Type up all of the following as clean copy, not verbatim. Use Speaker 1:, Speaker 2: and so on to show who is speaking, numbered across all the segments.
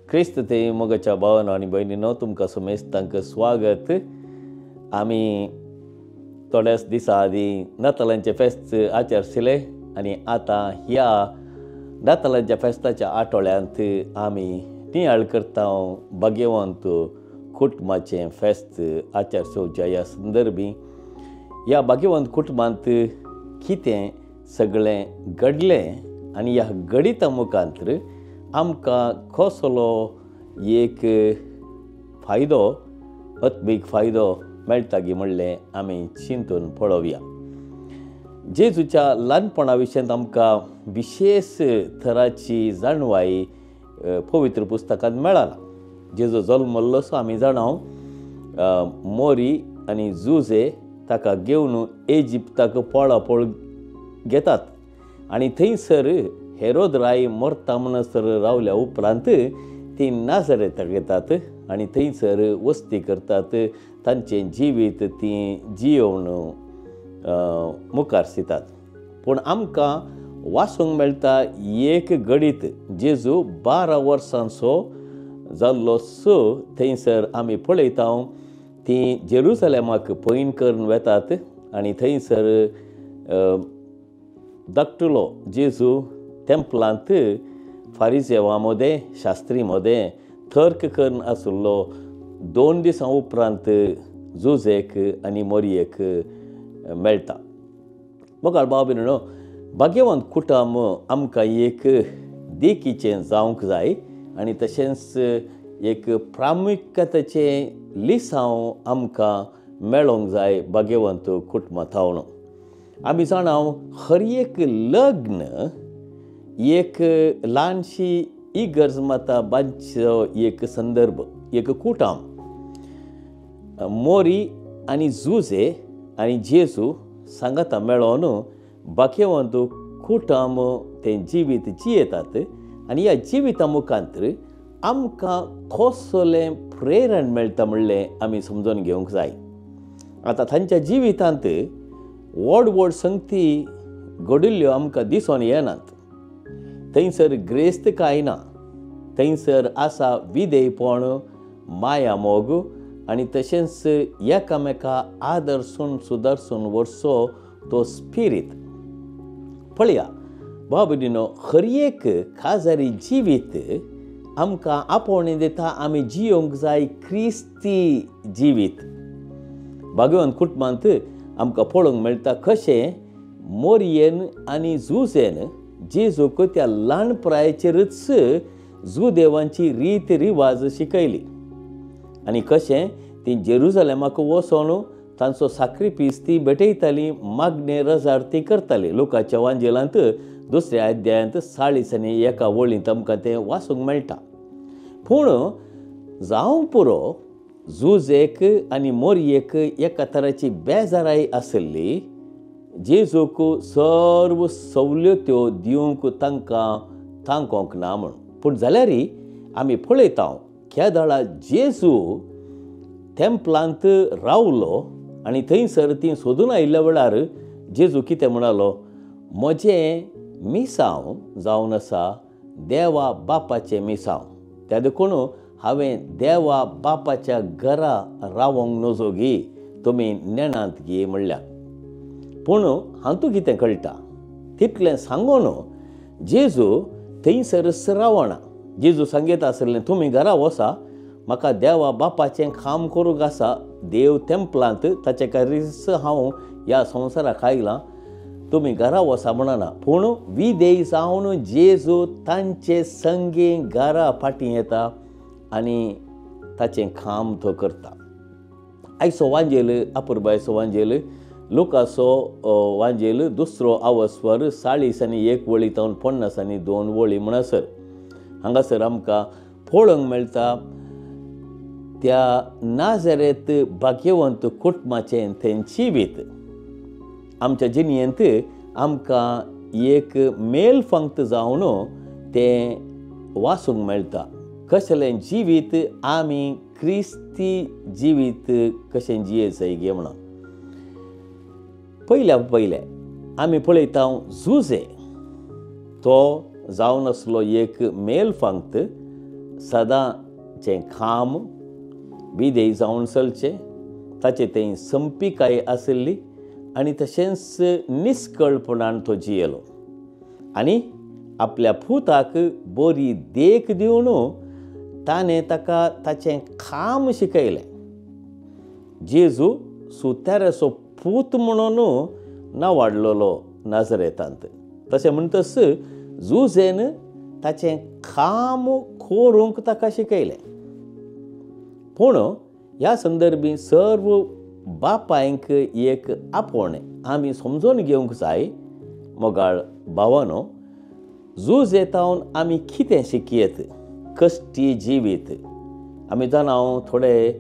Speaker 1: क्रिस्त ते मोगाच्या भावांनो आनी भयणींनो, तुमकां समेस्तांक स्वागत. आमी थोड्याच दिसा आदीं नातालांचें फेस्त आचरशिले आनी आतां ह्या नातालांच्या फेस्ताच्या आठवड्यांत आमी नियाळ करता भाग्यवंत कुटुंबाचें फेस्त आचरचेवच्या ह्या संदर्भी ह्या भाग्यवंत कुटुंबांत कितें सगळें घडलें आनी ह्या घडिता मुखांतर आमकां कसलो एक फायदो अत्मीक फायदो मेळटा गी म्हणलें आमी चिंतून पळोवया. जेजूच्या ल्हानपणा विशीं आमकां विशेश तराची जाणवाई पवित्र पुस्तकांत मेळना. जेजू जल्मल्लो सो आमी जाणाव मोरी आनी जुजे ताका घेवन इजिप्ताक पळापळ घेतात आनी थंयसर हेरोद राय मरता म्हणसर रावल्या उपरांत ती नासरेताक येतात आनी थंयसर वस्ती करतात. तांचें जिवीत ती जियोवन मुखार सितात. पूण आमकां वाचूंक मेळटा एक घडीत जेजू 12 वर्सांचो जाल्लो सो थंयसर आमी पळयता ती जेरुसलेमाक पयन करून वेतात आनी थंयसर धाकटुलो जेजू टेंपलांत फारिसेवां मदें शास्त्री मदें तर्क करून आशिल्लो 2 दिसां उपरांत जुजेक आनी मोरयेक मेळटा. मोगाळ भाव भयणींनो, भाग्यवंत कुटुंब आमकां एक देखीचें जावंक जाय आनी तशेंच एक प्रामुख्यतेचें लिसांव आमकां मेळोंक जाय भाग्यवंत कुटुंबांत थावन. आमी जाणाव हर एक लग्न एक ल्हानशी इगर्ज माता बांदचो एक संदर्भ, एक कुटुंब. मोरी आनी जुजे आनी जेजू सांगाता मेळोन भाग्यवंत कुटुंब तें जिवीत जियेतात आनी ह्या जिविता मुखांतर आमकां कसलें प्रेरण मेळटा म्हणलें आमी समजून घेवंक जाय. आतां तांच्या जिवितांत व्हड व्हड संगती घडिल्ल्यो आमकां दिसून येनात. थंयसर ग्रेस्त कांय ना. थंयसर आसा विधेयपण, माया मोग आनी तशेंच एकामेका आदर्सून सुदारसून व्हरचो तो स्पिरीट. पळया भाव भयणींनो, हर एक काजारी जिवीत आमकां आपोवणें दिता आमी जियोंक जाय क्रिस्ती जिवीत. भाग्यवंत कुटुंबांत आमकां पळोवंक मेळटा कशें मोरयेन आनी जुजेन जेजूक त्या ल्हानपणाचेरच जुदेवांची रीत रिवाज शिकयली आनी कशें ती जेरुसलेमाक वचोन तांचो साक्रिफीस ती भेटयताली, मागणे रजार ती करताली. लोकाच्या वांजेलांत 2 अध्यायांत 40 आनी 1 वळींत आमकां तें वाचूंक मेळटा. पूण जावं पुरो जुजेक आनी मोरयेक एका तराची बेजाराय आसली. जेजूक सर्व सवलत्यो दिवंक तांकां थांकोंक ना म्हूण. पूण जाल्यारय आमी पळयता केदाळा जेजू टेंपलांत रावलो आनी थंयसर ती सोदून आयिल्ल्या वेळार जेजू कितें म्हणलो, म्हजें मिसांव जावन आसा देवा बापाचें मिसांव. त्या देखून हांवें देवा बापाच्या घरा रावोंक नजो गी, तुमी नेणांत गी म्हणल्यार. पूण हातूंत कितें कळटा तितलें सांगून जेजू थंयसरच रावना. जेजू सांगीत आसलें, तुमी घरा वसा, म्हाका देवा बापाचें काम करूंक आसा. देव टेंपलांत ताचे खातीरच हांव ह्या संवसाराक आयलां, तुमी घरा वसा म्हणना. पूण विधेय जावन जेजू तांचे संगी घरा फाटीं येता आनी ताचें काम तो करता. आयचो वांजेल अपुरबायचो वांजेल लुकाचो वांजेल 2 आवस्वर 40 आनी 1 वळींतावन 50 आनी 2 वळी म्हणसर हांगासर आमकां पळोवंक मेळटा त्या नाजरेत भाग्यवंत कुटुंबाचें तें जिवीत. आमच्या जिणयेंत आमकां एक मेल फंक्त जावन तें वाचूंक मेळटा. कसलें जिवीत आमी क्रिस्ती जिवीत कशें जियेचंय गे म्हणून. पयलें आमी पळयता जुजे तो जावन आसलो एक मेल फंक्त सदांचें खाम विधेय जावन चलचें, ताचे तें संपिकाय आशिल्ली आनी तशेंच निश्कळपणान तो जियेलो आनी आपल्या पुताक बरी देख दिवन ताणें ताका ताचें खाम शिकयलें. जेजू सुताराचो पूत म्हणून नांवाडलेलो नाजरेतांत. तशें म्हणटस जुजेन ताचें खाम करूंक ताका शिकयलें. पूण ह्या संदर्भी सर्व बापायंक एक आपोवणें आमी समजून घेवंक जाय. मोगाळ भावानो, जुजेतावन आमी कितें शिकयेत? कश्टी जिवीत. आमी जाणा थोडे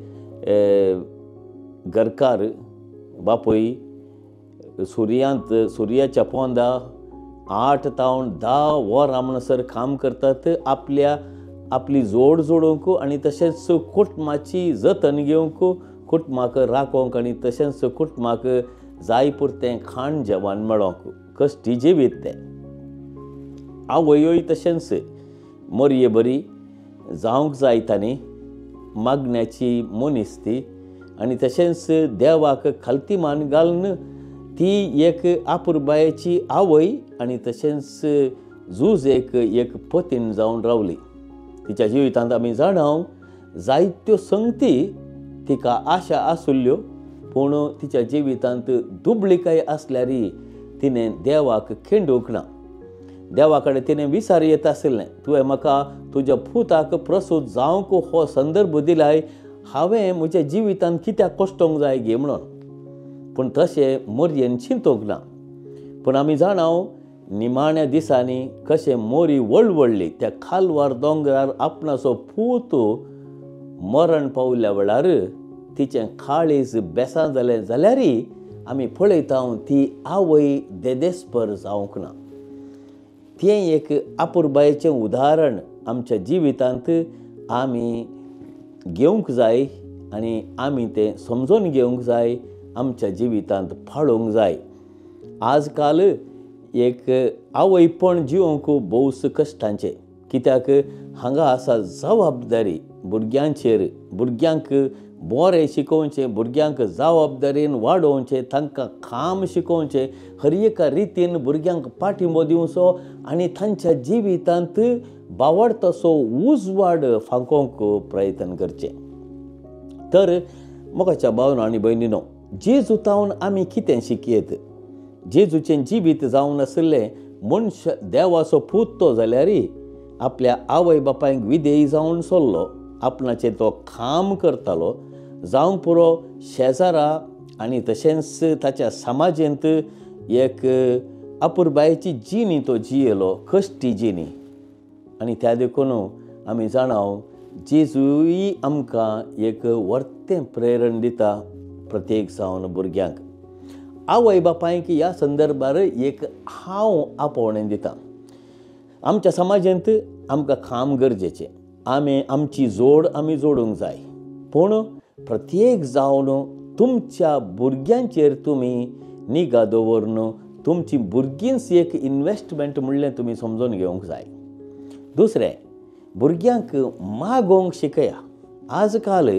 Speaker 1: घरकार बापूय सुर्याच्या पोंदा 8 ते 10 वरां म्हणसर काम करतात आपली जोड जोडूंक आनी तशेंच कुटुंबाची जतन घेवंक, कुटुंबाक राखोवंक आनी तशेंच कुटुंबाक जाय पुरतें खाण जेवण मेळोवंक. कश्टी जिवीत तें. आवयोय तशेंच मोरये बरी जावंक जाय तांणी मागण्याची मनीस ती आनी तशेंच देवाक खालतीमान घालून ती एक आपुरबायेची आवय आनी तशेंच जुजेक एक पतीन जावन रावली. तिच्या जिवितांत आमी जाणाव जायत्यो संगती तिका आशा आसुल्ल्यो, पूण तिच्या जिवितांत दुबळीकाय आसल्यारी तिणें देवाक खिंडूंक ना. देवा कडेन तिणें विचार येत आशिल्लें, तुवें म्हाका तुज्या पुताक प्रसूत जावंक हो संदर्भ दिलाय, हांवें म्हज्या जिवितांत कित्याक कश्टोंक जाय गे म्हणून. पूण तशें मोरयेन चिंतूंक ना. पूण आमी जाणाव निमाण्या दिसांनी कशें मोरी वळवळ्ळी त्या खालवार दोंगरार आपणाचो पूत मरण पावल्या वेळार तिचें काळीज बेसान जालें जाल्यारय आमी पळयता ती आवय देदेस्पर जावंक ना. तें एक आपुरबायेचें उदाहरण आमच्या जिवितांत आमी घेवंक जाय आनी आमी तें समजून घेवंक जाय, आमच्या जिवितांत पाळोवंक जाय. आजकाल एक आवयपण जिवंक भोवस कश्टांचें, कित्याक हांगा आसा जबाबदारी भुरग्यांचेर. भुरग्यांक बरें शिकोवचें, भुरग्यांक जबाबदारेन वाडोवचें, तांकां काम शिकोवचें, हर एका रितीन भुरग्यांक पाठिंबो दिवचो आनी तांच्या जिवितांत बावड तसो उजवाड फांकोवंक प्रयत्न करचें. तर मोगाच्या भावनो आनी भयणीनो, जेजूतावन आमी कितें शिकयेत? जेजूचें जिवीत जावन आशिल्लें मनुश्य देवाचो पूत तो जाल्यारय आपल्या आवय बापायक विधेय जावन चल्लो, आपणाचें तो काम करतालो, जावं पुरो शेजारा आनी तशेंच ताच्या समाजेंत एक आपुरबायेची जिणी तो जियेलो, कश्टी जिणी. आनी त्या देखून आमी जाणाव जेजूय आमकां एक वर्तें प्रेरण दिता प्रत्येक जावन भुरग्यांक. आवय बापायक ह्या संदर्भार एक हांव आपोवणें दिता. आमच्या समाजांत आमकां काम गरजेचें, आमची जोड आमी जोडूंक जाय, पूण प्रत्येक जावन तुमच्या भुरग्यांचेर तुमी निगा दवरून तुमची भुरगींच एक इन्वेस्टमेंट म्हणलें तुमी समजून घेवंक जाय. दुसरें, भुरग्यांक मागोवंक शिकया. आजकाल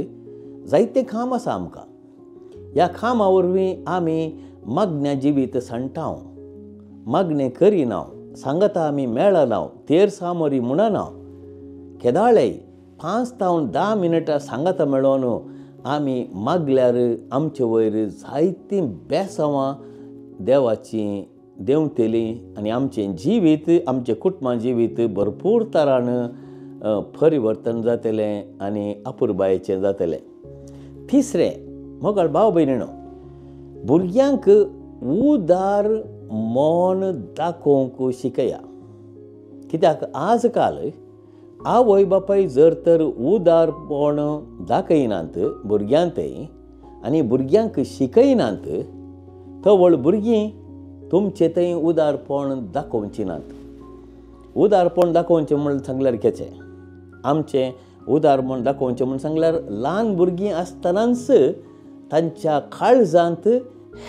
Speaker 1: जायतें काम आसा आमकां. ह्या कामा वरवीं आमी मागण्या जिवीत सांठाव, मागणें करिना, सांगता आमी मेळना, तेर सामोरी म्हणना, केदाळ्ळे 5 ते 10 मिनटां सांगता मेळोन आमी मागल्यार आमचे वयर जायतीं बेसांवां देवाची देंवतलीं आनी आमचें जिवीत, आमचें कुटुंबा जिवीत भरपूर तरान परिवर्तन जातलें आनी आपुरबायेचें जातलें. तिसरें, मोगाळ भाव भयणीनो, भुरग्यांक उदार मन दाखोवंक शिकया. कित्याक आजकाल आवय बापाय जर तर उदारपण दाखयनात भुरग्यांतय आनी भुरग्यांक शिकयनात, थवळ भुरगीं तुमचें थंय उदारपण दाखोवचीं नात. उदारपण दाखोवचें म्हण सांगल्यार केचें? आमचें उदारपण दाखोवचें म्हण सांगल्यार ल्हान भुरगीं आसतनाच तांच्या काळजांत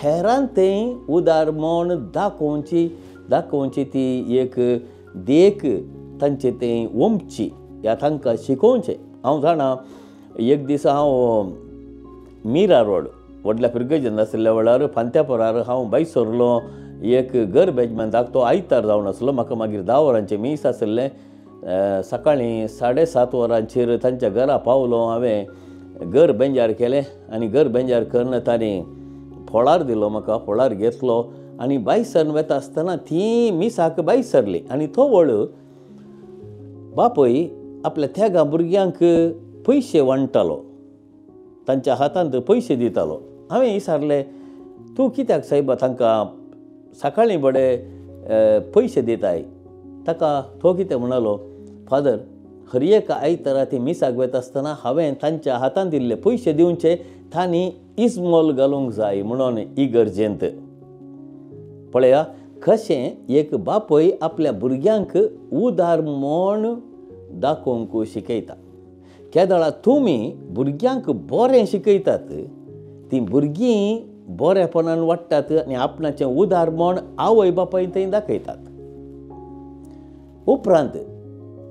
Speaker 1: हेरांतय उदारपण दाखोवची ती एक देख तांचे तें वंपची. या तांकां शिकोवचें. हांव जाणा एक दीस हांव मिरा रोड व्हडल्या पिरगेजेन आशिल्ल्या वेळार फांत्या पोरार हांव भायर सरलो. एक गरबेजमॅन धाकटो आयतार जावन आसलो. म्हाका मागीर 10 वरांचें मीस आशिल्लें. सकाळीं 7:30 वरांचेर तांच्या घरा पावलो. हांवें घर बेंजार केलें आनी घर बेंजार करना तांणी फोळार दिलो म्हाका. फोळार घेतलो आनी भायर सरून वता आसतना ती मिसाक भायर सरली आनी तो वळ बापय आपल्या त्या भुरग्यांक पयशे वांटतालो, तांच्या हातांत पयशे दितालो. हांवें विचारलें, तूं कित्याक सायबा तांकां सकाळीं बडे पयशे दिताय? ताका तो कितें म्हणलो, फादर हर एक आयतारा ती मिसाक वता आसतना हांवें तांच्या हातांत दिल्ले पयशे दिवचे, तांणी इस्मॉल घालूंक जाय म्हणून इगर्जेंत. पळया कशें एक बापय आपल्या भुरग्यांक उदार म्हण दाखोवंक शिकयता. केदळा तुमी भुरग्यांक बरें शिकयतात, ती भुरगीं बरेपणान वाडटात आनी आपणाचें उदार म्हण आवय बापाय थंय दाखयतात. उपरांत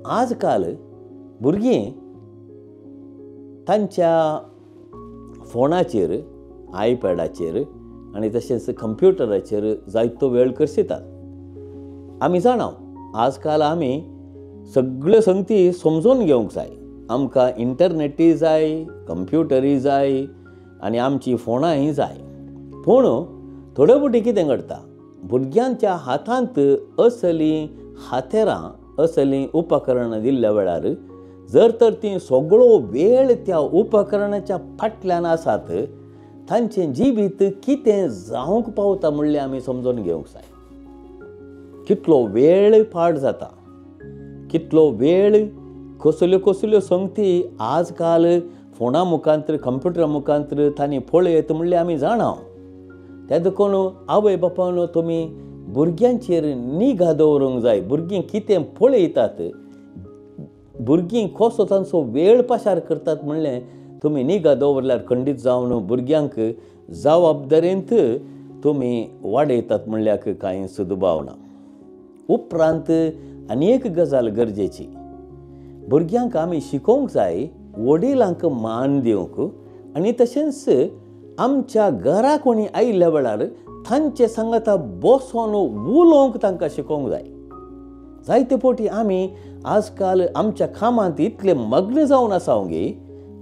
Speaker 1: आजकाल भुरगीं तांच्या फोनाचेर, आयपॅडाचेर आनी तशेंच कंप्युटराचेर जायतो वेळ करसितात. आमी जाणा आजकाल आमी सगळ्यो संगती समजून घेवंक जाय. आमकां इंटरनेटूय जाय, कंप्युटरूय जाय आनी आमची फोनांय जाय. पूण थोड्यो फावटी कितें घडटा, भुरग्यांच्या हातांत असलीं हातेरां, असलीं उपकरणां दिल्ल्या वेळार जर तर ती सगळो वेळ त्या उपकरणाच्या फाटल्यान आसात, तांचें जिवीत कितें जावंक पावता म्हणलें आमी समजून घेवंक जाय. कितलो वेळ पाड जाता, कितलो वेळ कसल्यो कसल्यो संगती आजकाल फोना मुखांतर, कंप्युटरा मुखांतर तांणी पळयत म्हणलें आमी जाणा. त्या देखून आवय बापायनो तुमी भुरग्यांचेर निगा दवरूंक जाय. भुरगीं कितें पळयतात, भुरगीं कसो तांचो वेळ पाशार करतात म्हणलें तुमी निगा दवरल्यार खंडीत जावन भुरग्यांक जबाबदारेंत तुमी वाडयतात म्हणल्याक कांयच दुबाव ना. उपरांत आनी एक गजाल गरजेची, भुरग्यांक आमी शिकोवंक जाय वडिलांक मान दिवंक आनी तशेंच आमच्या घरा कोणी आयिल्ल्या वेळार तांचे सांगाता बसोन उलोवंक तांकां शिकोवंक जाय. जायते फावटी आमी आजकाल आमच्या कामांत इतले मग्न जावन आसावंगे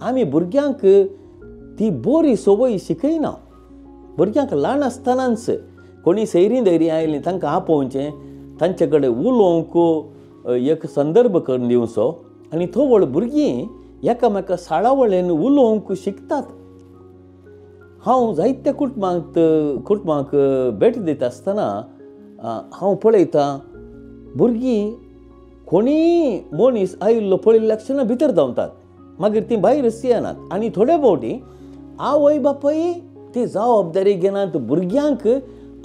Speaker 1: आमी भुरग्यांक ती बरी संवय शिकयना. भुरग्यांक ल्हान आसतनाच कोणी सैरीं धैरीं आयलीं तांकां आपोवचें, तांचे कडेन उलोवंक एक संदर्भ करून दिवचो आनी थोवळ भुरगीं एकामेका साळावळेन उलोवंक शिकतात. हांव जायत्या कुटुंबांक भेट दिता आसतना हांव पळयतां भुरगीं कोणी मनीस आयिल्लो पळयल्ल्या क्षणां भितर धांवतात, मागीर ती भायरच येनात. आनी थोड्या फावटी आवय बापाय ती जबाबदारी घेनात भुरग्यांक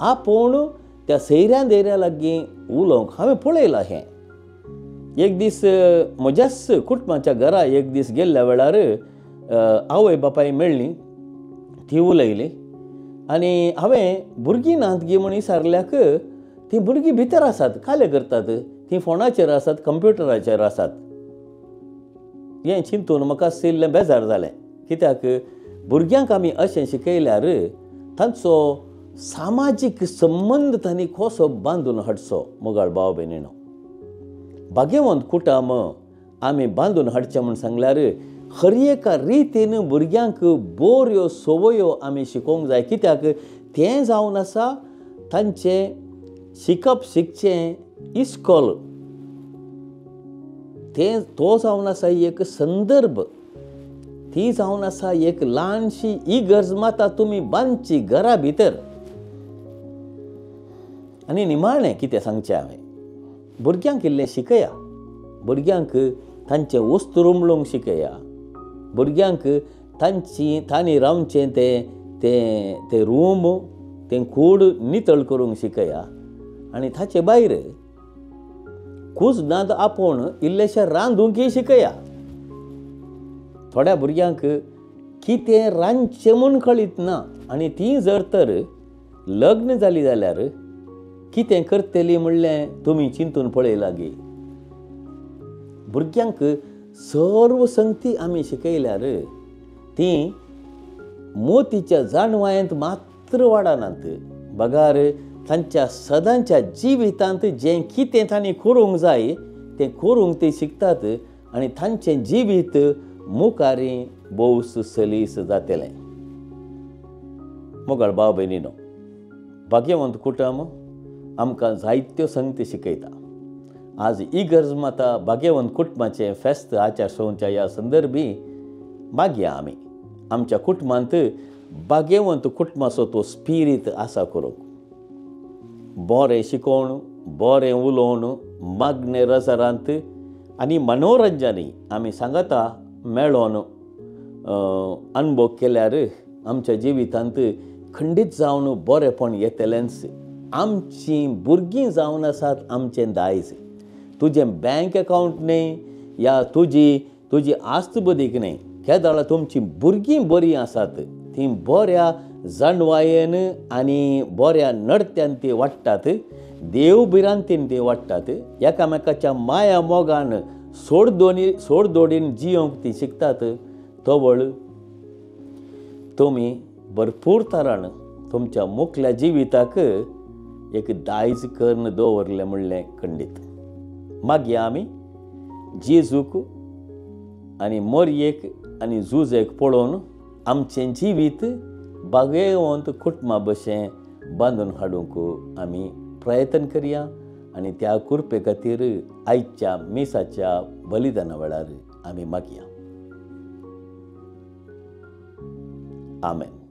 Speaker 1: आपोवन त्या सैऱ्या धैर्या लागीं उलोवंक. हांवें पळयलां हें. एक दीस म्हज्याच कुटुंबाच्या घरा एक दीस गेल्ल्या वेळार आवय बापाय मेळ्ळीं, ती उलयली आनी हांवें भुरगीं नात गी म्हूण विचारल्याक ती भुरगीं भितर आसात, काले करतात, ती फोनाचेर आसात, कंप्युटराचेर आसात. हें चिंतून म्हाका इल्लें बेजार जालें. कित्याक भुरग्यांक आमी अशें शिकयल्यार तांचो सामाजीक संबंद तांणी कसो बांदून हाडचो. मोगाळ भाव भयणीनो, भाग्यवंत कुटुंब आमी बांदून हाडचें म्हूण सांगल्यार हर एका रितीन भुरग्यांक बऱ्यो संवयो आमी शिकोवंक जाय. कित्याक तें जावन आसा तांचें शिकप शिकचें इस्कॉल, तो जावन आसा एक संदर्भ, ती जावन आसा एक ल्हानशी इगर्ज माता तुमी बांदची घरा भितर. आनी निमाणें कितें सांगचें हांवें, भुरग्यांक इल्लें शिकया. भुरग्यांक तांचें वस्तू रुमळोवंक शिकया. भुरग्यांक तांणी रावचें तें रूम, तें कूड नितळ करूंक शिकया. आनी ताचे भायर कुसदांत आपोवन इल्लेशें रांदूंकय शिकया. थोड्या भुरग्यांक कितें रांदचें म्हूण कळीत ना आनी ती जर तर लग्न जाली जाल्यार कितें करतली म्हणलें तुमी चिंतून पळयलां गे. भुरग्यांक सर्व संगती आमी शिकयल्यार ती मोतीच्या जाणवायांत मात्र वाडनात, बगार तांच्या सदांच्या जिवितांत जें कितें तांणी करूंक जाय तें करूंक ते शिकतात आनी तांचें जिवीत मुखारी भोव सलीस जातलें. मोगाळ भाव भयणीनो, भाग्यवंत कुटुंब आमकां जायत्यो संगती शिकयता. आज इगर्ज माता भाग्यवंत कुटुंबाचें फेस्त आचारसंहिता ह्या संदर्भी मागया आमी आमच्या कुटुंबांत भाग्यवंत कुटुंबाचो तो स्पिरीट आसा करूंक. बरें शिकोवन, बरें उलोवन, मागणे रसारांत आनी मनोरंजनय आमी सांगता मेळोन अनुभव केल्यार आमच्या जिवितांत खंडीत जावन बरेंपण येतलेंच. आमचीं भुरगीं जावन आसात आमचें दायज. तुजें बँक अकावंट न्ही या तुजी आस्त बदीक न्ही, केदाळ तुमचीं भुरगीं बरीं आसात. तीं बऱ्या जाणवायेन आनी बऱ्या नडत्यान तीं वाडटात, देवबिरांतीन तीं वाडटात, एकामेकाच्या माया मोगान सोडदोडीन जियोंक तीं शिकतात. तवळ तुमी भरपूर तरान तुमच्या मुखल्या जिविताक एक दायज करून दवरलें म्हणलें खंडीत. मागया आमी जेजूक आनी मोरयेक आनी जुजेक पळोवन आमचें जिवीत भाग्यवंत कुटुंबा भशेन बांदून हाडूंक आमी प्रयत्न करया आनी त्या कृपे खातीर आयच्या मेसाच्या बलिदाना वेळार आमी मागया. आमेन.